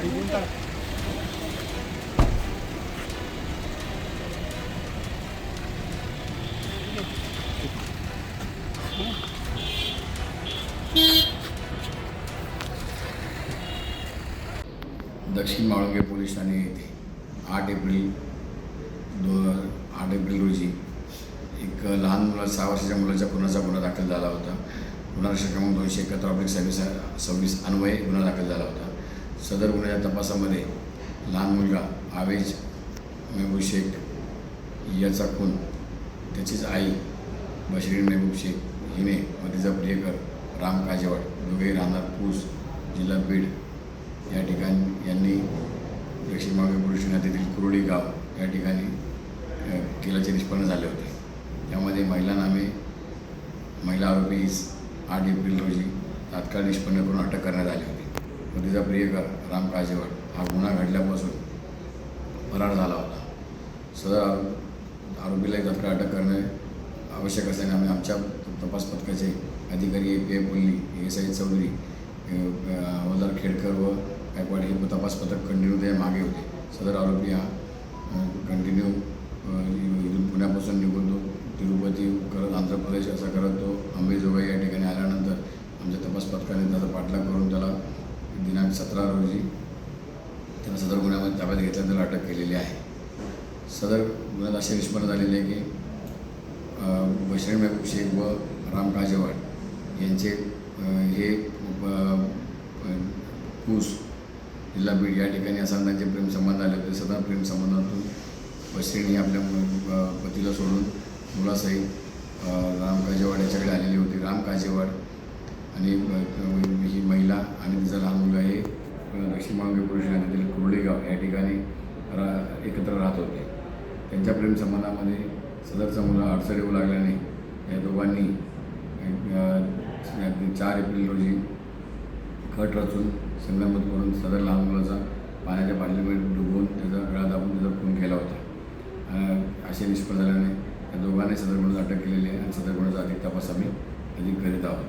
दक्षिण माळुंगे पोलीस ठाणे येथे 8 एप्रिल रोजी एक लहान मुला 6 वर्षाच्या मुलाच्या खुनाचा गुन्हा दाखल झाला होता. गुन्हा क्रमांक 271/26 अन्वये गुन्हा दाखल झाला होता. सदर गुन्ह्याच्या तपासामध्ये लहान मुलगा आवेज महबूब शेख याचा खून त्याचीच आई बशरीन महबूब शेख हिने व तिचा प्रियकर राम काजेवाड दोघेही राहणार पूस जिल्हा बीड या ठिकाणी यांनी दक्षिण माळुंगे पोलीस ठाण्यातील कुरोळी गाव या ठिकाणी केल्याचे निष्पन्न झाले होते. यामध्ये महिला आरोपी 8 एप्रिल रोजी तात्काळ निष्पन्न करून अटक करण्यात आली होती व तिचा प्रियकर राम काजेवाड हा गुन्हा घडल्यापासून फरार झाला होता. सदर आरोपीलाही तात्काळ अटक करणे आवश्यक असल्याने आम्ही आमच्या तपास पथकाचे अधिकारी API पुल्ली ASI चौधरी हवालदार खेडकर व गायकवाड हे तपास पथक कंटिन्यू त्या मागे होते. सदर आरोपी हा कंटिन्यू इथून पुण्यापासून निघून तो तिरुपती करत आंध्र प्रदेश असा करत तो अंबेजोगाई या ठिकाणी आल्यानंतर आमच्या तपास पथकाने त्याचा पाठलाग करून त्याला दिनांक 17 रोजी त्याला सदर गुन्ह्यामध्ये ताब्यात घेतल्यानंतर त्याला अटक केलेली आहे. सदर गुन्ह्यात असे निष्पन्न झालेले आहे की बशरीन महबूब शेख व राम काजेवाड यांचे हे पूस जिल्हा बीड या ठिकाणी असताना त्यांचे प्रेमसंबंध आले होते. सदर प्रेमसंबंधातून बशरीन ही आपल्या पतीला सोडून मुलासहित राम काजेवाड याच्याकडे आलेली होती. राम काजेवाड आणि ही महिला आणि तिचा लहान मुलगा हे दक्षिण माळुंगे पोलीस ठाण्यातील कुरोळी गाव या ठिकाणी एकत्र राहत होते. त्यांच्या प्रेमसंबंधामध्ये सदरचा मुलगा अडचण येऊ लागल्याने या दोघांनी 4 एप्रिल रोजी कट रचून संगनमत करून सदर लहान मुलाचा पाण्याच्या बाटलीमध्ये डुबवून त्याचा गळा दाबून त्याचा खून केला होता. असे निष्फळ झाल्याने या दोघांनी सदर गुन्ह्यात अटक केलेली आहे आणि सदर गुन्ह्याचा अधिक तपास आम्ही करीत आहोत.